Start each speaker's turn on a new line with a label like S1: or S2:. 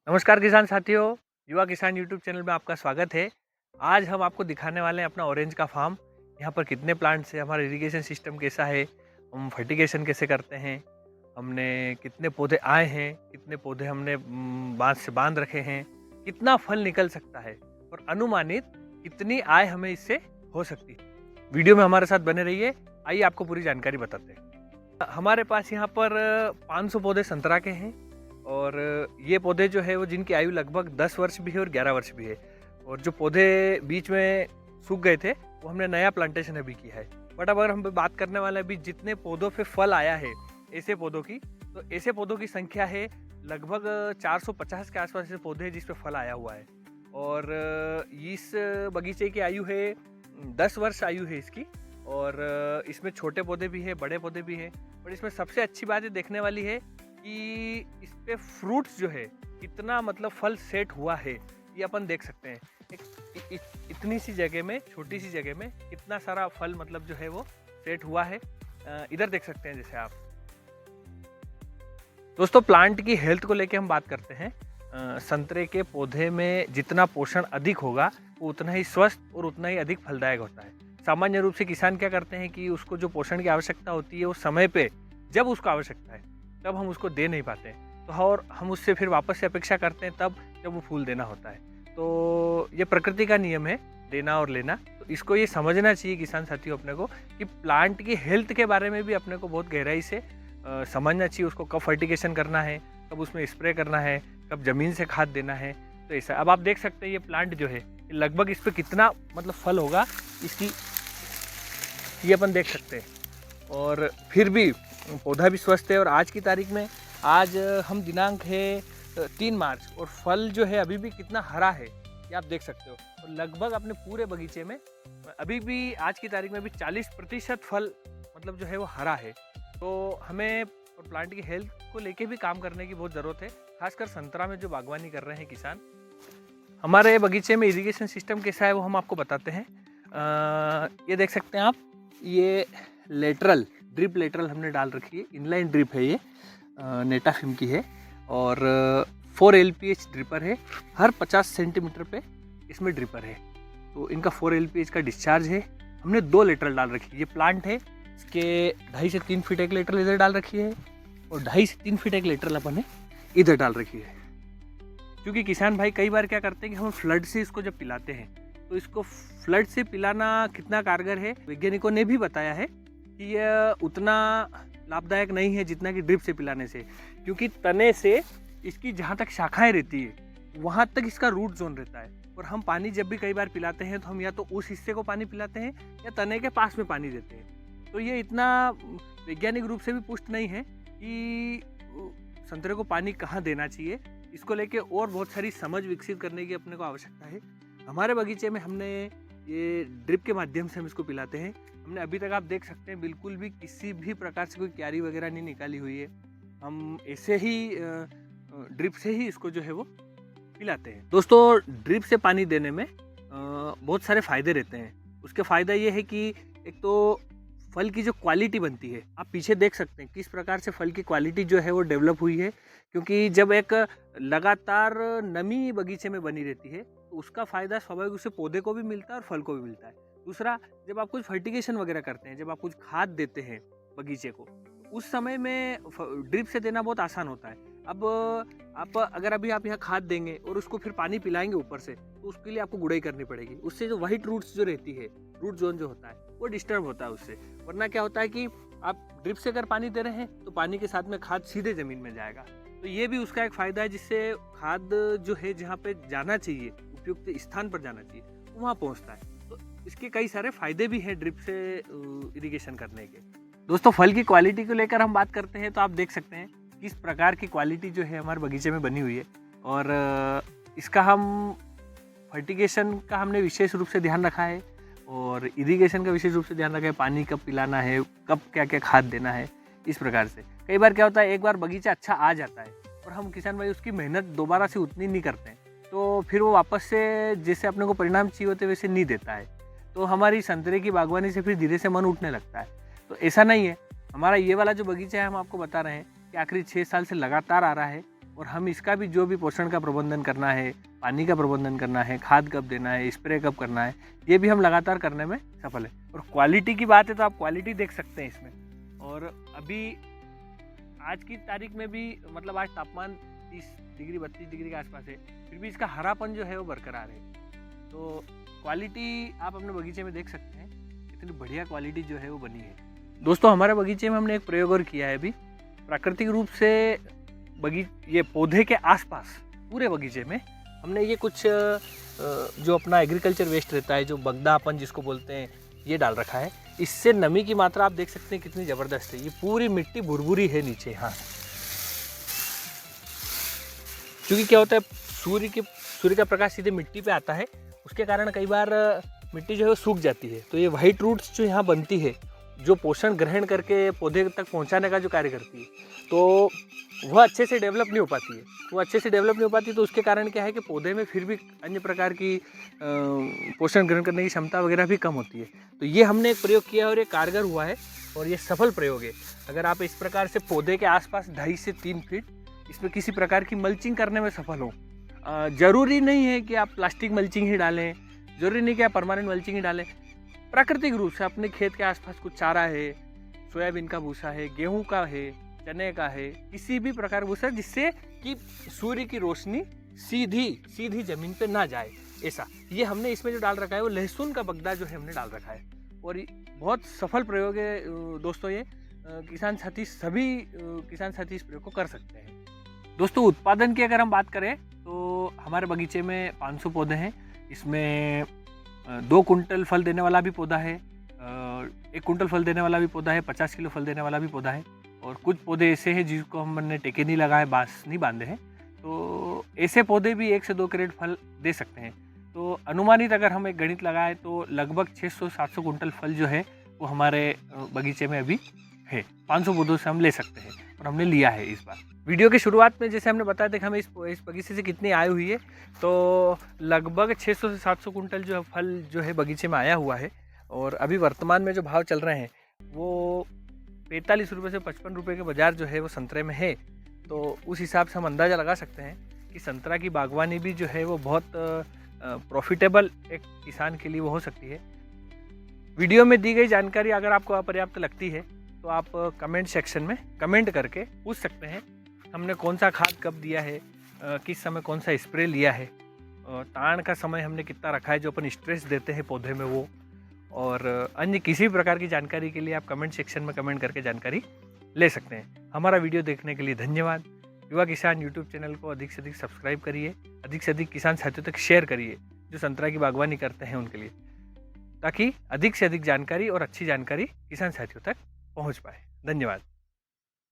S1: नमस्कार किसान साथियों, युवा किसान यूट्यूब चैनल में आपका स्वागत है। आज हम आपको दिखाने वाले हैं अपना ऑरेंज का फार्म। यहाँ पर कितने प्लांट्स हैं, हमारा इरिगेशन सिस्टम कैसा है, हम फर्टिगेशन कैसे करते हैं, हमने कितने पौधे आए हैं, कितने पौधे हमने बांध से बांध रखे हैं, कितना फल निकल सकता है और अनुमानित कितनी आय हमें इससे हो सकती है। वीडियो में हमारे साथ बने रहिए। आइए आपको पूरी जानकारी बताते हैं। हमारे पास यहाँ पर 500 पौधे संतरा के हैं और ये पौधे जो है वो जिनकी आयु लगभग 10 वर्ष भी है और 11 वर्ष भी है। और जो पौधे बीच में सूख गए थे वो हमने नया प्लांटेशन अभी किया है। बट अब अगर हम बात करने वाले अभी जितने पौधों पे फल आया है ऐसे पौधों की, तो ऐसे पौधों की संख्या है लगभग 450 के आसपास ऐसे पौधे हैं जिस पे फल आया हुआ है। और इस बगीचे की आयु है 10 वर्ष आयु है इसकी। और इसमें छोटे पौधे भी है, बड़े पौधे भी हैं। और इसमें सबसे अच्छी बात ये देखने वाली है कि इस पे फ्रूट्स जो है कितना मतलब फल सेट हुआ है ये अपन देख सकते हैं। इतनी सी जगह में, छोटी सी जगह में कितना सारा फल मतलब जो है वो सेट हुआ है। इधर देख सकते हैं जैसे आप। दोस्तों, प्लांट की हेल्थ को लेके हम बात करते हैं। संतरे के पौधे में जितना पोषण अधिक होगा वो उतना ही स्वस्थ और उतना ही अधिक फलदायक होता है। सामान्य रूप से किसान क्या करते हैं कि उसको जो पोषण की आवश्यकता होती है वो समय पे जब उसको आवश्यकता है तब हम उसको दे नहीं पाते हैं, तो और हम उससे फिर वापस से अपेक्षा करते हैं तब जब वो फूल देना होता है। तो ये प्रकृति का नियम है, देना और लेना। तो इसको ये समझना चाहिए किसान साथियों अपने को कि प्लांट की हेल्थ के बारे में भी अपने को बहुत गहराई से समझना चाहिए। उसको कब फर्टिगेशन करना है, कब उसमें स्प्रे करना है, कब ज़मीन से खाद देना है। तो ऐसा अब आप देख सकते हैं ये प्लांट जो है लगभग इस पर कितना मतलब फल होगा इसकी, ये अपन देख सकते हैं। और फिर भी पौधा भी स्वस्थ है। और आज की तारीख में आज हम दिनांक है 3 मार्च और फल जो है अभी भी कितना हरा है ये आप देख सकते हो। और लगभग अपने पूरे बगीचे में अभी भी आज की तारीख में भी 40% फल मतलब जो है वो हरा है। तो हमें प्लांट की हेल्थ को लेके भी काम करने की बहुत ज़रूरत है, खासकर संतरा में जो बागवानी कर रहे हैं किसान। हमारे बगीचे में इरिगेशन सिस्टम कैसा है वो हम आपको बताते हैं। ये देख सकते हैं आप, ये लेटरल ड्रिप लेटरल हमने डाल रखी है। इनलाइन ड्रिप है ये, नेटाफिम की है। और 4 LPH ड्रिपर है। हर 50 सेंटीमीटर पे इसमें ड्रिपर है। तो इनका 4 LPH का डिस्चार्ज है। हमने 2 लेटरल डाल रखी है। ये प्लांट है, इसके 2.5 से 3 फीट एक लेटरल इधर डाल रखी है और 2.5 से 3 फीट एक लेटरल अपन ने इधर डाल रखी है। क्योंकि किसान भाई कई बार क्या करते हैं कि हम फ्लड से इसको जब पिलाते हैं तो इसको फ्लड से पिलाना कितना कारगर है, वैज्ञानिकों ने भी बताया है कि यह उतना लाभदायक नहीं है जितना कि ड्रिप से पिलाने से। क्योंकि तने से इसकी जहाँ तक शाखाएं रहती है वहाँ तक इसका रूट जोन रहता है। और हम पानी जब भी कई बार पिलाते हैं तो हम या तो उस हिस्से को पानी पिलाते हैं या तने के पास में पानी देते हैं। तो ये इतना वैज्ञानिक रूप से भी पुष्ट नहीं है कि संतरे को पानी कहाँ देना चाहिए। इसको लेके और बहुत सारी समझ विकसित करने की अपने को आवश्यकता है। हमारे बगीचे में हमने ये ड्रिप के माध्यम से हम इसको पिलाते हैं। हमने अभी तक आप देख सकते हैं बिल्कुल भी किसी भी प्रकार से कोई क्यारी वगैरह नहीं निकाली हुई है। हम ऐसे ही ड्रिप से ही इसको जो है वो पिलाते हैं। दोस्तों, ड्रिप से पानी देने में बहुत सारे फ़ायदे रहते हैं। उसके फ़ायदा ये है कि एक तो फल की जो क्वालिटी बनती है, आप पीछे देख सकते हैं किस प्रकार से फल की क्वालिटी जो है वो डेवलप हुई है। क्योंकि जब एक लगातार नमी बगीचे में बनी रहती है तो उसका फ़ायदा स्वाभाविक रूप से पौधे को भी मिलता है और फल को भी मिलता है। दूसरा, जब आप कुछ फर्टिगेशन वगैरह करते हैं, जब आप कुछ खाद देते हैं बगीचे को, उस समय में ड्रिप से देना बहुत आसान होता है। अब आप अगर अभी आप यहाँ खाद देंगे और उसको फिर पानी पिलाएंगे ऊपर से, तो उसके लिए आपको गुड़ाई करनी पड़ेगी। उससे जो वाइट रूट्स जो रहती है, रूट जोन जो होता है वो डिस्टर्ब होता है उससे। वरना क्या होता है कि आप ड्रिप से अगर पानी दे रहे हैं तो पानी के साथ में खाद सीधे ज़मीन में जाएगा। तो ये भी उसका एक फ़ायदा है, जिससे खाद जो है जहाँ पे जाना चाहिए, उपयुक्त स्थान पर जाना चाहिए, वहाँ पहुँचता है। तो इसके कई सारे फ़ायदे भी हैं ड्रिप से इरिगेशन करने के। दोस्तों, फल की क्वालिटी को लेकर हम बात करते हैं तो आप देख सकते हैं किस प्रकार की क्वालिटी जो है हमारे बगीचे में बनी हुई है। और इसका हम फर्टिगेशन का हमने विशेष रूप से ध्यान रखा है और इरिगेशन का विशेष रूप से ध्यान रखा है। पानी कब पिलाना है, कब क्या क्या खाद देना है, इस प्रकार से। कई बार क्या होता है, एक बार बगीचा अच्छा आ जाता है और हम किसान भाई उसकी मेहनत दोबारा से उतनी नहीं करते हैं, तो फिर वो वापस से जैसे अपने को परिणाम चाहिए होते वैसे नहीं देता है। तो हमारी संतरे की बागवानी से फिर धीरे से मन उठने लगता है। तो ऐसा नहीं है। हमारा ये वाला जो बगीचा है, हम आपको बता रहे हैं कि आखिरी 6 साल से लगातार आ रहा है और हम इसका भी जो भी पोषण का प्रबंधन करना है, पानी का प्रबंधन करना है, खाद कब देना है, स्प्रे कब करना है, ये भी हम लगातार करने में सफल है। और क्वालिटी की बात है तो आप क्वालिटी देख सकते हैं इसमें। और अभी आज की तारीख में भी मतलब आज तापमान 30 डिग्री 32 डिग्री के आसपास है, फिर भी इसका हरापन जो है वो बरकरार है। तो क्वालिटी आप अपने बगीचे में देख सकते हैं, इतनी बढ़िया क्वालिटी जो है वो बनी है। दोस्तों, हमारे बगीचे में हमने एक प्रयोग और किया है अभी। प्राकृतिक रूप से ये पौधे के आसपास पूरे बगीचे में हमने ये कुछ जो अपना एग्रीकल्चर वेस्ट रहता है, जो बगदा अपन जिसको बोलते हैं, ये डाल रखा है। इससे नमी की मात्रा आप देख सकते हैं कितनी ज़बरदस्त है। ये पूरी मिट्टी भुरभुरी है नीचे यहाँ से, क्योंकि क्या होता है सूर्य का प्रकाश सीधे मिट्टी पे आता है, उसके कारण कई बार मिट्टी जो है वो सूख जाती है। तो ये वाइट रूट्स जो यहाँ बनती है, जो पोषण ग्रहण करके पौधे तक पहुँचाने का जो कार्य करती है, तो वह अच्छे से डेवलप नहीं हो पाती है। वो अच्छे से डेवलप नहीं हो पाती, तो उसके कारण क्या है कि पौधे में फिर भी अन्य प्रकार की पोषण ग्रहण करने की क्षमता वगैरह भी कम होती है। तो ये हमने एक प्रयोग किया और ये कारगर हुआ है और ये सफल प्रयोग है। अगर आप इस प्रकार से पौधे के आसपास 2.5 से 3 फीट इसमें किसी प्रकार की मल्चिंग करने में सफल हो, ज़रूरी नहीं है कि आप प्लास्टिक मल्चिंग ही डालें, ज़रूरी नहीं कि आप परमानेंट मल्चिंग ही डालें। प्राकृतिक रूप से अपने खेत के आसपास कुछ चारा है, सोयाबीन का भूसा है, गेहूं का है, चने का है, किसी भी प्रकार का भूसा, जिससे कि सूर्य की रोशनी सीधी ज़मीन पे ना जाए, ऐसा। ये हमने इसमें जो डाल रखा है वो लहसुन का बगदा जो है हमने डाल रखा है और बहुत सफल प्रयोग है दोस्तों। ये सभी किसान साथी इस प्रयोग को कर सकते हैं। दोस्तों, उत्पादन की अगर हम बात करें तो हमारे बगीचे में 500 पौधे हैं। इसमें 2 कुंटल फल देने वाला भी पौधा है, 1 कुंटल फल देने वाला भी पौधा है, 50 किलो फल देने वाला भी पौधा है, और कुछ पौधे ऐसे हैं जिसको हमने टेके नहीं लगाए, बांस नहीं बांधे हैं। तो ऐसे पौधे भी 1 से 2 कैरेट फल दे सकते हैं। तो अनुमानित अगर हम एक गणित लगाएं तो लगभग 600-700 कुंटल फल जो है वो हमारे बगीचे में अभी है। 500 पौधों से हम ले सकते हैं और हमने लिया है इस बार। वीडियो की शुरुआत में जैसे हमने बताया था कि हमें इस बगीचे से कितनी आय हुई है, तो लगभग 600 से 700 कुंटल जो है फल जो है बगीचे में आया हुआ है। और अभी वर्तमान में जो भाव चल रहे हैं वो 45 रुपये से 55 रुपये के बाजार जो है वो संतरे में है। तो उस हिसाब से हम अंदाज़ा लगा सकते हैं कि संतरा की बागवानी भी जो है वो बहुत प्रॉफिटेबल एक किसान के लिए वो हो सकती है। वीडियो में दी गई जानकारी अगर आपको अपर्याप्त लगती है तो आप कमेंट सेक्शन में कमेंट करके पूछ सकते हैं हमने कौन सा खाद कब दिया है, किस समय कौन सा स्प्रे लिया है, ताड़ का समय हमने कितना रखा है जो अपन स्ट्रेस देते हैं पौधे में वो, और अन्य किसी भी प्रकार की जानकारी के लिए आप कमेंट सेक्शन में कमेंट करके जानकारी ले सकते हैं। हमारा वीडियो देखने के लिए धन्यवाद। युवा किसान यूट्यूब चैनल को अधिक से अधिक सब्सक्राइब करिए, अधिक से अधिक किसान साथियों तक शेयर करिए जो संतरा की बागवानी करते हैं उनके लिए, ताकि अधिक से अधिक जानकारी और अच्छी जानकारी किसान साथियों तक पहुंच पाए। धन्यवाद।